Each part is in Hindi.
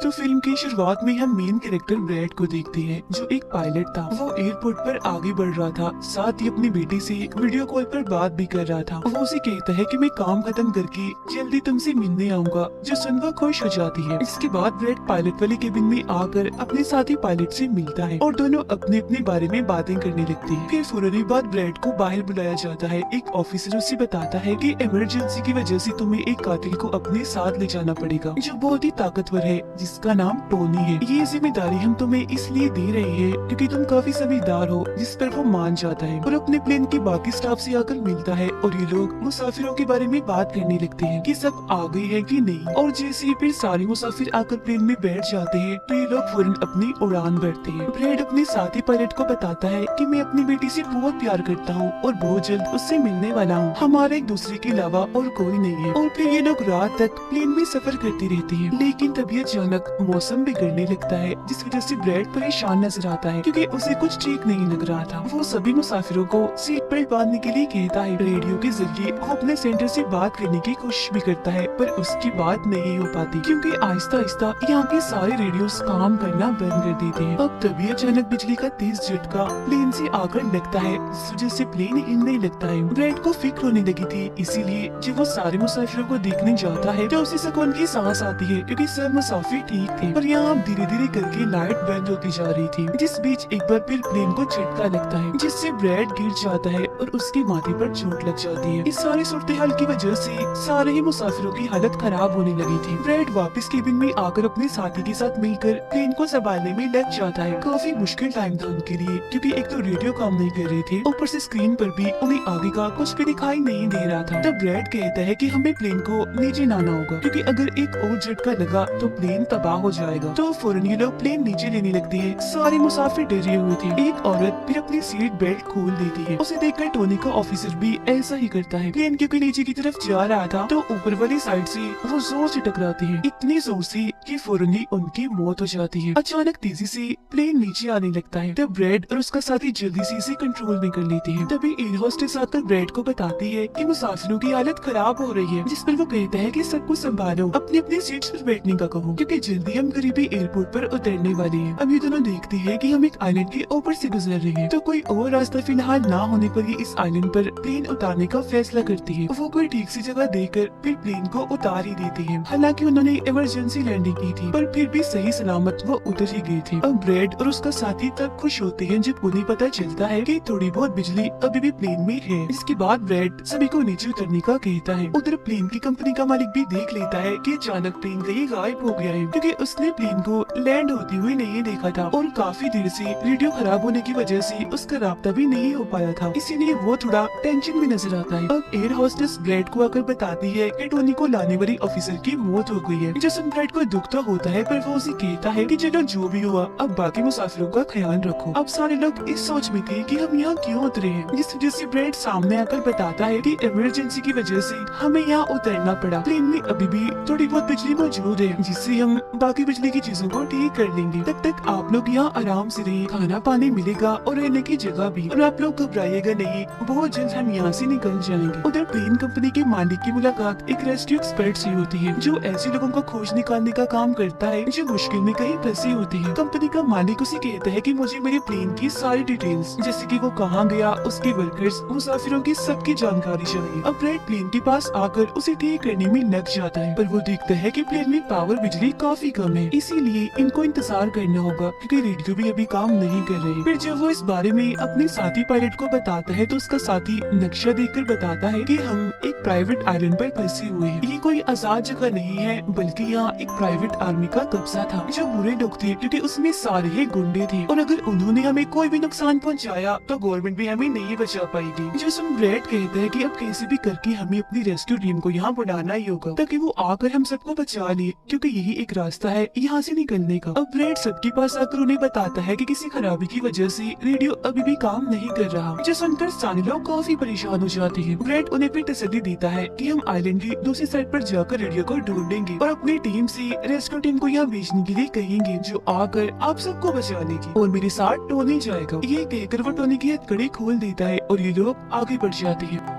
तो फिल्म की शुरुआत में हम मेन कैरेक्टर ब्रैड को देखते हैं, जो एक पायलट था। वो एयरपोर्ट पर आगे बढ़ रहा था, साथ ही अपनी बेटी से वीडियो कॉल पर बात भी कर रहा था। वो उसे कहता है कि मैं काम खत्म करके जल्दी तुमसे मिलने आऊंगा, जो सुनकर खुश हो जाती है। इसके बाद ब्रैड पायलट वाले केबिन में आकर अपने साथी पायलट से मिलता है और दोनों अपने अपने बारे में बातें करने लगते हैं। फिर फौरन बाद ब्रैड को बाहर बुलाया जाता है। एक ऑफिसर उसे बताता है कि इमरजेंसी की वजह से तुम्हें एक कातिल को अपने साथ ले जाना पड़ेगा, जो बहुत ही ताकतवर है, जिसका नाम टोनी है। ये जिम्मेदारी हम तुम्हें इसलिए दे रहे हैं क्योंकि तुम काफी समझदार हो, जिस पर वो मान जाता है और अपने प्लेन के बाकी स्टाफ से आकर मिलता है। और ये लोग मुसाफिरों के बारे में बात करने लगते हैं कि सब आ गई है कि नहीं। और जैसे ही फिर सारे मुसाफिर आकर प्लेन में बैठ जाते हैं तो ये लोग फौरन अपनी उड़ान भरते हैं। ब्रैड अपने साथी पायलट को बताता है कि मैं अपनी बेटी से बहुत प्यार करता हूँ और बहुत जल्द उससे मिलने वाला हूँ। हमारे एक दूसरे के अलावा और कोई नहीं है। और फिर ये लोग रात तक प्लेन में सफर करते रहते हैं, लेकिन तभी अचानक मौसम बिगड़ने लगता है, जिस वजह से ब्रैड परेशान नजर आता है क्योंकि उसे कुछ ठीक नहीं लग रहा था। वो सभी मुसाफिरों को सीट बेल्ट बांधने के लिए कहता है। रेडियो के जरिए वो अपने सेंटर से बात करने की कोशिश भी करता है, पर उसकी बात नहीं हो पाती क्योंकि आहिस्ता आहिस्ता यहाँ के सारे रेडियोस काम करना बंद कर देते हैं। अब तभी अचानक बिजली का तेज झटका प्लेन से आकर लगता है, जिस वजह से प्लेन हिलने लगता है। ब्रैड को फिक्र होने लगी थी, इसीलिए जब वो सारे मुसाफिरों को देखने जाता है तो उसे सुकून की सांस आती है क्योंकि सब मुसाफिर ठीक थे। और यहाँ धीरे धीरे करके लाइट बंद होती जा रही थी, जिस बीच एक बार फिर प्लेन को झटका लगता है, जिससे ब्रैड गिर जाता है और उसके माथे पर चोट लग जाती है। इस सारी सूरत हाल की वजह से सारे ही मुसाफिरों की हालत खराब होने लगी थी। ब्रैड वापस केबिन में आकर अपने साथी के साथ मिलकर प्लेन को संभालने में लग जाता है। काफी मुश्किल टाइम था उनके लिए क्योंकि एक तो रेडियो काम नहीं कर रहे थे, ऊपर से स्क्रीन पर भी उन्हें आगे का कुछ भी दिखाई नहीं दे रहा था। तब ब्रैड कहता है कि हमें प्लेन को नीचे लाना होगा क्योंकि अगर एक और झटका लगा तो प्लेन तबाह हो जाएगा। तो फौरन ये लोग प्लेन नीचे लेने लगते हैं। सारे मुसाफिर डरे हुए थे। एक औरत फिर अपनी सीट बेल्ट खोल देती है। उसे देखकर टोनी का ऑफिसर भी ऐसा ही करता है। प्लेन क्योंकि नीचे की तरफ जा रहा था तो ऊपर वाली साइड से वो जोर से टकराते हैं, इतनी जोर से कि फौरन ही उनकी मौत हो जाती है। अचानक तेजी से प्लेन नीचे आने लगता है। तब ब्रैड और उसका साथी जल्दी से इसे कंट्रोल में कर लेते हैं। तभी एयर होस्टेस आकर ब्रैड को बताती है कि मुसाफिरों की हालत खराब हो रही है, जिस पर वो कहता है कि सबको संभालो, अपनी अपनी सीट्स पर बैठने का कहो क्योंकि जल्दी हम करीबी एयरपोर्ट पर उतरने वाले हैं। अब ये दोनों देखते हैं कि हम एक आइलैंड के ऊपर से गुजर रहे हैं, तो कोई और रास्ता फिलहाल ना होने पर ये इस आइलैंड पर प्लेन उतारने का फैसला करती है। वो कोई ठीक सी जगह देखकर फिर प्लेन को उतार ही देती है। हालांकि उन्होंने इमरजेंसी लैंडिंग की थी, पर फिर भी सही सलामत वो उतर ही गए थे। अब ब्रैड और उसका साथी तब खुश होते हैं जब उन्हें पता चलता है कि थोड़ी बहुत बिजली अभी भी प्लेन में है। इसके बाद ब्रैड सभी को नीचे उतरने का कहता है। उधर प्लेन की कंपनी का मालिक भी देख लेता है कि अचानक प्लेन कहीं गायब हो गया है क्योंकि उसने प्लेन को लैंड होते हुए नहीं देखा था और काफी देर से रेडियो खराब होने की वजह से उसका राब्ता भी नहीं हो पाया था, इसीलिए वो थोड़ा टेंशन में नजर आता है। अब एयर होस्टेस ब्रैड को आकर बताती है कि टोनी को लाने वाली ऑफिसर की मौत हो गई है। जिसमें ब्रैड को दुख तो होता है, पर वो उसे कहता है कि चलो जो भी हुआ अब बाकी मुसाफिरों का ख्याल रखो। अब सारे लोग इस सोच में थे कि हम यहाँ क्यों उतरे हैं, जिस वजह से ब्रैड सामने आकर बताता है कि इमरजेंसी की वजह से हमें यहाँ उतरना पड़ा। प्लेन में अभी भी थोड़ी बहुत बिजली मौजूद है, जिससे हम बाकी बिजली की चीजों को ठीक कर लेंगे। तब तक आप लोग यहाँ आराम से रहिए, खाना पानी मिलेगा और रहने की जगह भी, और आप लोग घबराइएगा नहीं, बहुत जल्द हम यहाँ से निकल जाएंगे। उधर प्लेन कंपनी के मालिक की मुलाकात एक रेस्क्यू एक्सपर्ट से होती है, जो ऐसे लोगों को खोज निकालने का काम करता है जो मुश्किल में कहीं फंसे होते हैं। कंपनी का मालिक उसे कहता है कि मुझे मेरे प्लेन की सारी डिटेल्स, जैसे कि वो कहाँ गया, उसके वर्कर्स, मुसाफिरों की सबकी जानकारी चाहिए। अब ब्रैड प्लेन के पास आकर उसे ठीक करने में लग जाता है, पर वो देखता है कि प्लेन में पावर बिजली काफी कम है, इसीलिए इनको इंतजार करना होगा क्योंकि रेडियो भी अभी काम नहीं कर रहे। फिर जब वो इस बारे में अपने साथी पायलट को बताता है तो उसका साथी नक्शा देखकर बताता है कि हम एक प्राइवेट आइलैंड पर फंसे हुए हैं। ये कोई आजाद जगह नहीं है, बल्कि यहाँ एक प्राइवेट आर्मी का कब्जा था, जो बुरे लोग थे क्योंकि उसमें सारे ही गुंडे थे और अगर उन्होंने हमें कोई भी नुकसान पहुँचाया तो गवर्नमेंट भी हमें नहीं बचा पाएगी। जिसमें ब्रैड कहता है कि अब कैसे भी करके हमें अपनी रेस्क्यू टीम को यहाँ बुलाना ही होगा ताकि वो आकर हम सबको बचा ले, क्योंकि यही एक रास्ता है यहाँ से निकलने का। अब ब्रैड सबके पास आकर उन्हें बताता है कि किसी खराबी की वजह से रेडियो अभी भी काम नहीं कर रहा, जो सुनकर सारे लोग काफी परेशान हो जाते हैं। ब्रैड उन्हें फिर तसल्ली देता है कि हम आइलैंड की दूसरी साइड पर जाकर रेडियो को ढूंढेंगे और अपनी टीम से रेस्क्यू टीम को यहाँ भेजने के लिए कहेंगे, जो आकर आप सबको बचा लेगी और मेरे साथ टोनी जाएगा। ये कहकर वो टोनी की हथकड़ी खोल देता है और ये लोग आगे बढ़ जाते हैं।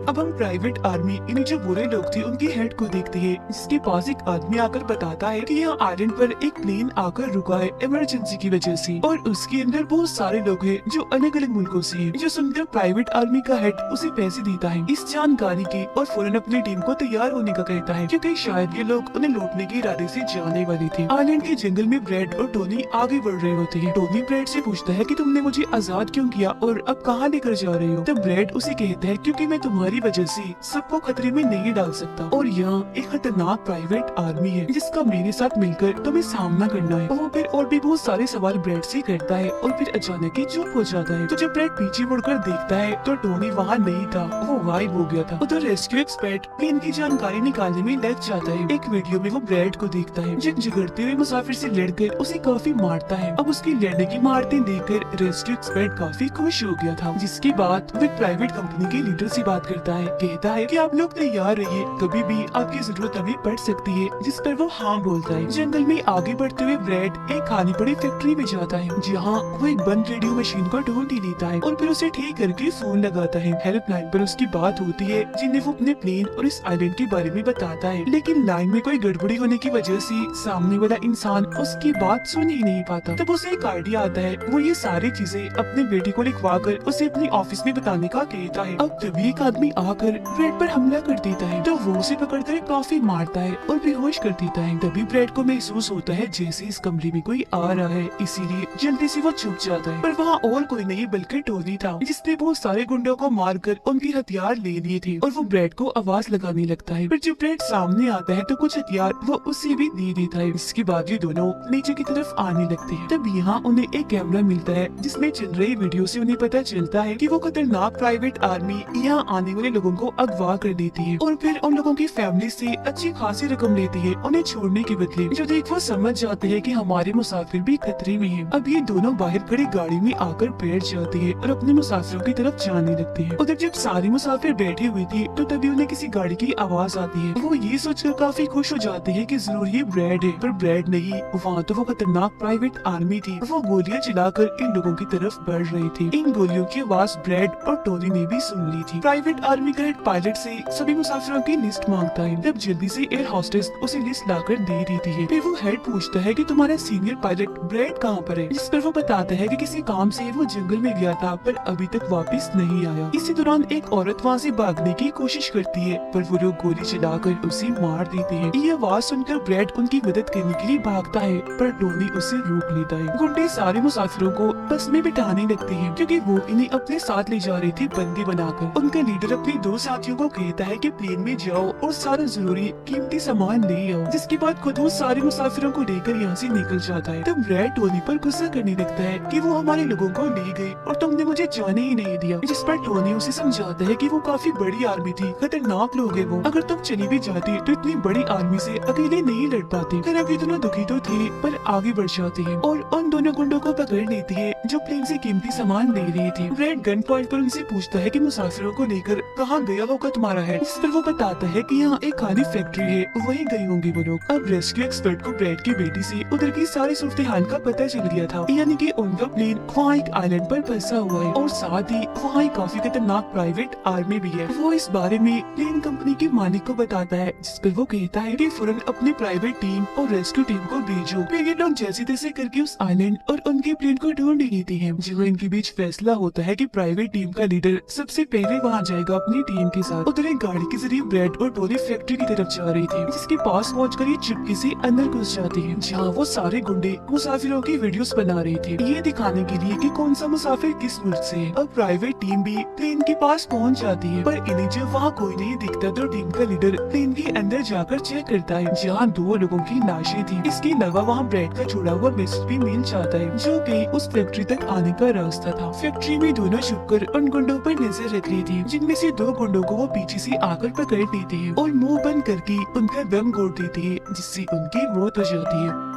अब हम प्राइवेट आर्मी यानी जो बुरे लोग थे उनकी हेड को देखते हैं, जिसके पास एक आदमी आकर बताता है कि यहाँ आइलैंड पर एक प्लेन आकर रुका है इमरजेंसी की वजह से, और उसके अंदर बहुत सारे लोग हैं जो अलग अलग मुल्कों से हैं। जो सुनकर प्राइवेट आर्मी का हेड उसे पैसे देता है इस जानकारी के, और फौरन अपनी टीम को तैयार होने का कहता है, क्योंकि शायद ये लोग उन्हें लूटने के इरादे से जाने वाले थे। आइलैंड के जंगल में ब्रेड और टोनी आगे बढ़ रहे होते हैं। टोनी ब्रेड से पूछता है कि तुमने मुझे आजाद क्यों किया और अब कहाँ लेकर जा रहे हो? तब ब्रेड उसे कहता है क्योंकि मैं तुम्हारी वजह से सबको खतरे में नहीं डाल सकता, और यहाँ एक खतरनाक प्राइवेट आर्मी है जिसका मेरे साथ मिलकर तुम्हें सामना करना है। वो फिर और भी बहुत सारे सवाल ब्रेड से करता है और फिर अचानक ही चुप हो जाता है। तो जब ब्रेड पीछे मुड़कर देखता है तो टोनी वहाँ नहीं था, वो गायब हो गया था। उधर रेस्क्यू एक्सपर्ट प्लेन की जानकारी निकालने में लग जाता है। एक वीडियो में वो ब्रेड को देखता है जो झगड़ते हुए मुसाफिर से लड़कर उसे काफी मारता है। अब उसकी लड़ने की मारते देखकर रेस्क्यू एक्सपर्ट काफी खुश हो गया था, जिसके बाद वो प्राइवेट कंपनी के लीडर से बात करता है। कहता है कि आप लोग तैयार रहिए, कभी भी आपकी जरूरत हमें पड़ सकती है, जिस पर वो हाँ बोलता है। जंगल में आगे बढ़ते हुए ब्रेड एक खाली पड़ी फैक्ट्री में जाता है, जहाँ वो एक बंद रेडियो मशीन को ढूंढ ही लेता है और फिर उसे ठीक करके फोन लगाता है। हेल्पलाइन पर उसकी बात होती है, जिन्हें वो अपने प्लेन और इस आइलैंड के बारे में बताता है, लेकिन लाइन में कोई गड़बड़ी होने की वजह से सामने वाला इंसान उसकी बात सुन ही नहीं पाता। तब उसे एक आइडिया आता है, वो ये सारी चीजें अपने बेटे को लिखवा कर उसे अपनी ऑफिस में बताने का कहता है। अब तभी एक आदमी आकर ब्रेड पर हमला कर देता है, तो वो उसे पकड़कर काफी मारता है और बेहोश कर देता है। तभी ब्रेड को महसूस होता है जैसे इस कमरे में कोई आ रहा है, इसीलिए जल्दी से वो छुप जाता है। पर वहाँ और कोई नहीं बल्कि टोनी था, जिसने बहुत सारे गुंडों को मारकर उनके हथियार ले लिए थे, और वो ब्रेड को आवाज लगाने लगता है। पर जब ब्रेड सामने आता है तो कुछ हथियार वो उसे भी दे देता है। इसके बाद ये दोनों नीचे की तरफ आने लगते हैं। तब यहाँ उन्हें एक कैमरा मिलता है जिसमें चल रही वीडियो से उन्हें पता चलता है कि वो खतरनाक प्राइवेट आर्मी यहाँ आने वाले लोगों को अगवा कर देती है और फिर उन लोगों की फैमिली से अच्छी खासी रकम लेती है उन्हें छोड़ने के बदले। जो देख वो समझ जाते हैं कि हमारे मुसाफिर भी खतरे में हैं। अब ये दोनों बाहर खड़ी गाड़ी में आकर बैठ जाती है और अपने मुसाफिरों की तरफ जाने लगते हैं। उधर जब सारे मुसाफिर बैठे हुए थे तो तभी उन्हें किसी गाड़ी की आवाज आती है। वो ये सोचकर काफी खुश हो जाते हैं कि जरूर ये ब्रेड है, पर ब्रेड नहीं, वहाँ तो वो खतरनाक प्राइवेट आर्मी थी। वो गोलियां चलाकर इन लोगों की तरफ बढ़ रही थी। इन गोलियों की आवाज ब्रेड और टोनी ने भी सुन ली थी। प्राइवेट आर्मी का हेड पायलट से सभी मुसाफिरों की लिस्ट मांगता है। तब जल्दी से एयर होस्टेस उसे लिस्ट लाकर दे देती है। फिर वो हेड पूछता है कि तुम्हारा सीनियर पायलट ब्रेड कहाँ पर है, जिस पर वो बताता है कि किसी काम से वो जंगल में गया था पर अभी तक वापस नहीं आया। इसी दौरान एक औरत वहाँ से भागने की कोशिश करती है, पर वो लोग गोली चलाकर उसे मार देते हैं। ये आवाज सुनकर ब्रेड उनकी मदद करने के लिए भागता है, पर टोनी उसे रोक लेता है। गुंडे सारे मुसाफिरों को बस में बिठाने लगते हैं, क्योंकि वो इन्हें अपने साथ ले जा रहे थे बंदी बनाकर। उनका लीडर अपने दो साथियों को कहता है कि प्लेन में जाओ और सारा जरूरी कीमती सामान ले आओ, जिसके बाद खुद वो सारे मुसाफिरों को लेकर यहाँ से निकल जाता है। तब ब्रेड टोनी पर गुस्सा करने लगता है कि वो हमारे लोगों को ले गए और तुमने मुझे जाने ही नहीं दिया, जिस पर टोनी उसे समझाता है कि वो काफी बड़ी आर्मी थी, खतरनाक लोग हैं वो, अगर तुम चली भी जाती तो इतनी बड़ी आर्मी से अकेले नहीं लड़ पाते। फिर अभी दोनों दुखी तो थे पर आगे बढ़ जाते हैं और उन दोनों गुंडों को पकड़ लेती है जो प्लेन से कीमती सामान ले रहे थे। ब्रेड गन पॉइंट पर उनसे पूछता है कि मुसाफिरों को लेकर कहाँ गया होगा तुम्हारा है, जिस पर वो बताता है कि यहाँ एक खाली फैक्ट्री है, वहीं गए होंगे वो लोग। अब रेस्क्यू एक्सपर्ट को ब्रेड की बेटी से उधर की सारी सूरत हाल का पता चल गया था, यानी कि उनका प्लेन वहाँ एक आइलैंड पर फंसा हुआ है और साथ ही वहाँ एक काफी खतरनाक प्राइवेट आर्मी भी है। वो इस बारे में प्लेन कंपनी के मालिक को बताता है, जिस पर वो कहता है कि फौरन अपनी प्राइवेट टीम और रेस्क्यू टीम को भेजो। फिर ये लोग जैसे तैसे करके उस आइलैंड और उनके प्लेन को ढूंढ लेते हैं, जहाँ इनके बीच फैसला होता है कि प्राइवेट टीम का लीडर सबसे पहले वहाँ जाएगा अपनी टीम के साथ। उधर एक गाड़ी के जरिए ब्रेड और टोनी फैक्ट्री की तरफ जा रही थी, जिसके पास पहुंचकर ये चुपके से अंदर घुस जाते हैं, जहाँ वो सारे गुंडे मुसाफिरों की वीडियोस बना रहे थे, ये दिखाने के लिए कि कौन सा मुसाफिर किस मुल्क से है। अब प्राइवेट टीम भी प्लेन के पास पहुंच जाती है, पर इन्हें जब वहाँ कोई नहीं दिखता तो टीम का लीडर प्लेन के अंदर जाकर चेक करता है, जहाँ 2 लोगों की लाशें थी। इसके अलावा वहाँ ब्रेड का छोड़ा हुआ मैसेज भी मिल जाता है, जो कि उस फैक्ट्री तक आने का रास्ता था। फैक्ट्री में दोनों छुपकर उन गुंडों पर नजर रख रही थी, जिनमें से 2 गुंडों को वो पीछे से आकर पकड़ लेते हैं और मुंह बंद करके उनका दम घोट देते हैं, जिससे उनकी मौत हो जाती है।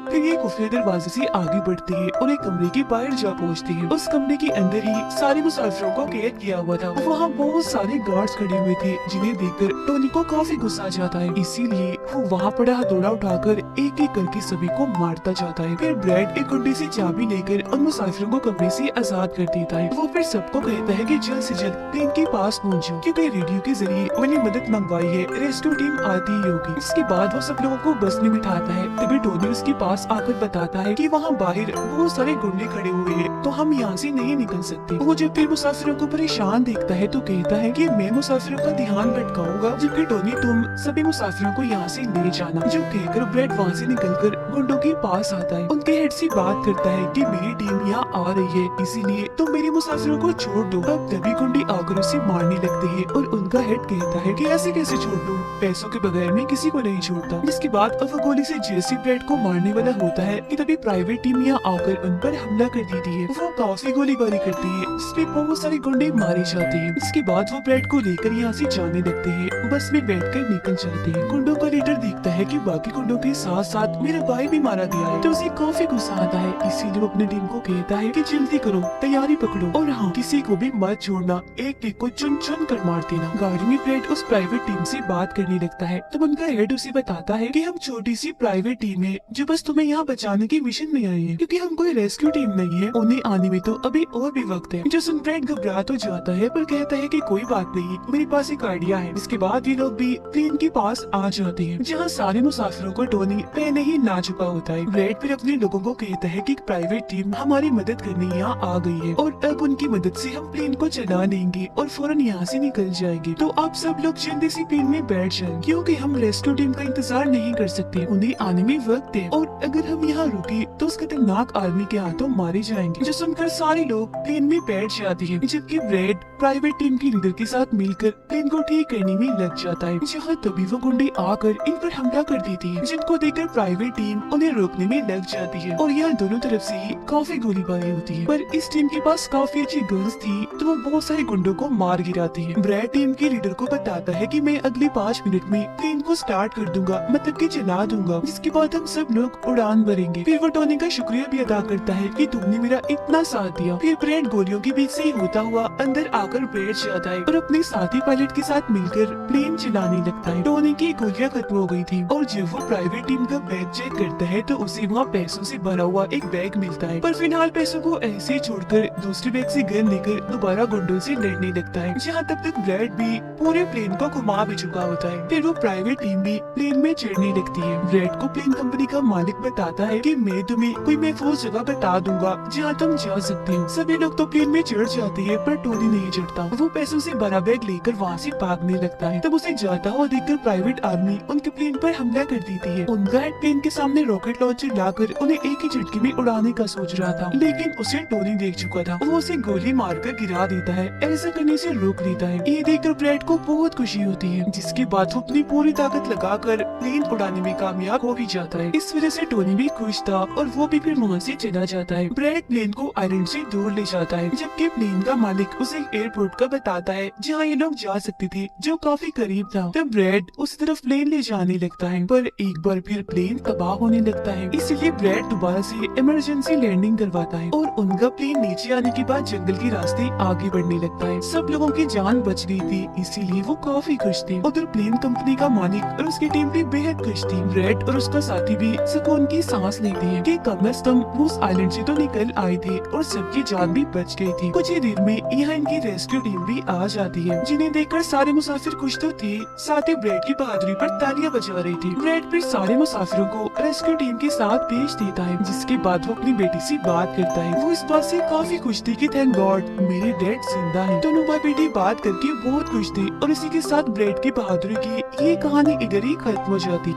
फिर ये खुफिया दरवाजे से आगे बढ़ती है और एक कमरे के बाहर जा पहुंचती है। उस कमरे के अंदर ही सारे मुसाफिरों को कैद किया हुआ था। वहाँ बहुत सारे गार्ड्स खड़े हुए थे, जिन्हें देखकर टोनी को काफी गुस्सा आ जाता है, इसीलिए वो वहाँ पड़ा हथौड़ा उठाकर एक एक करके सभी को मारता जाता है। फिर ब्रैड एक गुंडे से चाबी लेकर उन मुसाफिरों को कमरे से आजाद कर देता है। वो फिर सबको कहता है कि जल्द से जल्द प्लेन के पास पहुंचो, क्योंकि रेडियो के जरिए मैंने मदद मंगवाई है, रेस्क्यू टीम आती ही होगी। इसके बाद वो सब लोगों को बस में बिठाता है। तभी टोनी उसके पास आकर बताता है कि वहाँ बाहर बहुत सारे गुंडे खड़े हुए हैं, तो हम यहाँ से नहीं निकल सकते। वो जब फिर मुसाफिरों को परेशान देखता है तो कहता है कि मैं मुसाफिरों का ध्यान भटकाऊंगा, जबकि टोनी तुम सभी मुसाफिरों को यहाँ से ले जाना। जो कहकर ब्रैड वहाँ से निकलकर गुंडों के पास आता है, उनके हेड से बात करता है कि मेरी टीम यहाँ आ रही है, इसीलिए तुम मेरे मुसाफिरों को छोड़ दो। अब तभी गुंडे आकर उसे मारने लगते हैं और उनका हेड कहता है कि ऐसे कैसे छोड़ दूं, पैसों के बगैर मैं किसी को नहीं छोड़ता। जिसके बाद अब वो गोली से जैसे ब्रैड को मारने वाला होता है कि तभी प्राइवेट टीम यहाँ आकर उन पर हमला कर देती है। वो काफी गोलीबारी करती है, जिसमें बहुत सारे गुंडे मारे जाते हैं। इसके बाद वो ब्रैड को लेकर यहाँ से जाने लगते हैं, बस में बैठकर निकल जाते हैं। गुंडों का लीडर देखता है कि बाकी गुंडों के साथ साथ मेरा भाई भी मारा गया है, तो उसे काफी गुस्सा आता है। इसीलिए वो अपनी टीम को कहता है कि जल्दी करो, तैयारी पकड़ो और हाँ, किसी को भी मत छोड़ना, एक एक को चुन चुन कर मार देना। गाड़ी में ब्रैड उस प्राइवेट टीम से बात करने लगता है, तब उनका हेड उसे बताता है कि हम छोटी सी प्राइवेट टीम है जो बस तुम्हें यहाँ बचाने के मिशन में आई है, क्योंकि हम कोई रेस्क्यू टीम नहीं है। उन्हें आने में तो अभी और भी वक्त है। जो सुन ब्रैड घबरा तो जाता है, पर कहता है कि कोई बात नहीं, मेरे पास एक आइडिया है। इसके बाद ये लोग भी प्लेन के पास आ जाते हैं, जहाँ सारे मुसाफिरों को टोनी पहले ही ला चुका होता है। ब्रैड फिर अपने लोगों को कहता है कि प्राइवेट टीम हमारी मदद करने यहाँ आ गई है और अब उनकी मदद से हम प्लेन को चला लेंगे और फौरन यहाँ से निकल जाएंगे। तो आप सब लोग जल्दी से प्लेन में बैठ जाएं, क्योंकि हम रेस्क्यू टीम का इंतजार नहीं कर सकते, उन्हें आने में वक्त है और अगर हम यहाँ रुके तो उस खतरनाक आदमी के हाथों मारे जाएंगे। जो सुनकर सारे लोग प्लेन में बैठ जाते हैं, जबकि ब्रैड प्राइवेट टीम के लीडर के साथ मिलकर प्लेन को ठीक करने में लग जाता है। जहाँ तभी वो गुंडे आकर इन पर हमला कर देती है, जिनको देखकर प्राइवेट टीम उन्हें रोकने में लग जाती है और यहाँ दोनों तरफ से ही काफी गोलीबारी होती है। पर इस टीम के पास काफी अच्छी गन्स थी, तो वो बहुत सारे गुंडों को मार गिराती है। ब्रैड टीम के लीडर को बताता है कि मैं अगले 5 मिनट में प्लेन को स्टार्ट कर दूंगा, मतलब कि चला दूंगा, जिसके बाद हम सब लोग उड़ान भरेंगे। फिर वो टोनी का शुक्रिया भी अदा करता है कि तुमने मेरा इतना साथ दिया। फिर ब्रैड गोलियों के बीच से होता हुआ अंदर आकर बैठ जाता है और अपने साथी पायलट के साथ मिलकर प्लेन चलाने लगता है। टोनी की गोलियां खत्म हो गई थी और जब वो प्राइवेट टीम का बैग चेक करता है तो उसे वहाँ पैसों से भरा हुआ एक बैग मिलता है, पर फिलहाल पैसों को ऐसे छोड़कर दूसरे बैग से गन लेकर दोबारा गुंडों से लड़ने लगता है। जहाँ तब तक ब्रैड भी पूरे प्लेन को घुमा भी चुका होता है। फिर वो प्राइवेट टीम भी प्लेन में चढ़ने लगती है। ब्रैड को प्लेन कंपनी का मालिक बताता है कि मैं तुम्हें कोई महफूज जगह बता दूंगा जहाँ तुम जा सकते हो। सभी लोग तो प्लेन में चढ़ जाते हैं, पर टोनी नहीं चढ़ता। वो पैसों से भरा बैग लेकर वहाँ से भागने लगता है। तब उसे जाता हुआ देखकर प्राइवेट आर्मी उनके प्लेन पर हमला कर देती है। उनका हेड प्लेन के सामने रॉकेट लॉन्चर लाकर उन्हें एक ही झटके में उड़ाने का सोच रहा था, लेकिन उसे टोनी देख चुका था। वो उसे गोली मारकर गिरा देता है, ऐसा करने से रोक देता है। ये देखकर ब्रैड को बहुत खुशी होती है, जिसके बाद वो अपनी पूरी ताकत लगाकर प्लेन उड़ाने में कामयाब हो भी जाता है। इस वजह से टोनी भी खुश था और वो भी फिर वहाँ से चला जाता है। ब्रैड प्लेन को आइलैंड से दूर ले जाता है, जबकि प्लेन का मालिक उसे एयरपोर्ट का बताता है जहाँ ये लोग जा सकते थे, जो काफी करीब था। तब ब्रैड उस तरफ प्लेन ले जाने लगता है, पर एक बार फिर प्लेन तबाह होने लगता है। इसलिए ब्रैड दोबारा से इमरजेंसी लैंडिंग करवाता है और उनका प्लेन नीचे आने के बाद जंगल के रास्ते आगे बढ़ने लगता है। सब लोगों की जान बच गई थी, इसीलिए वो काफी खुश थे। उधर प्लेन कंपनी का मालिक और उसकी टीम भी बेहद खुश थी। ब्रैड और उसका साथी भी सुकून की सांस लेते हैं कि कम से कम वो उस आइलैंड से तो निकल आए थे और सबकी जान भी बच गई थी। कुछ ही देर में यहाँ इनकी रेस्क्यू टीम भी आ जाती है, जिन्हें देखकर सारे मुसाफिर खुश तो थे, साथ ही ब्रैड की बहादुरी पर तालियां बजा रही थी। ब्रैड फिर सारे मुसाफिरों को रेस्क्यू टीम के साथ भेज देता है, जिसके बाद वो अपनी बेटी से बात करता है। वो इस बात से काफी खुश थी कि थैंक गॉड मेरे डैड जिंदा है। दोनों भाई बेटी बात करके बहुत खुश थे और इसी के साथ ब्रैड की बहादुरी की ये कहानी इधर ही खत्म हो जाती।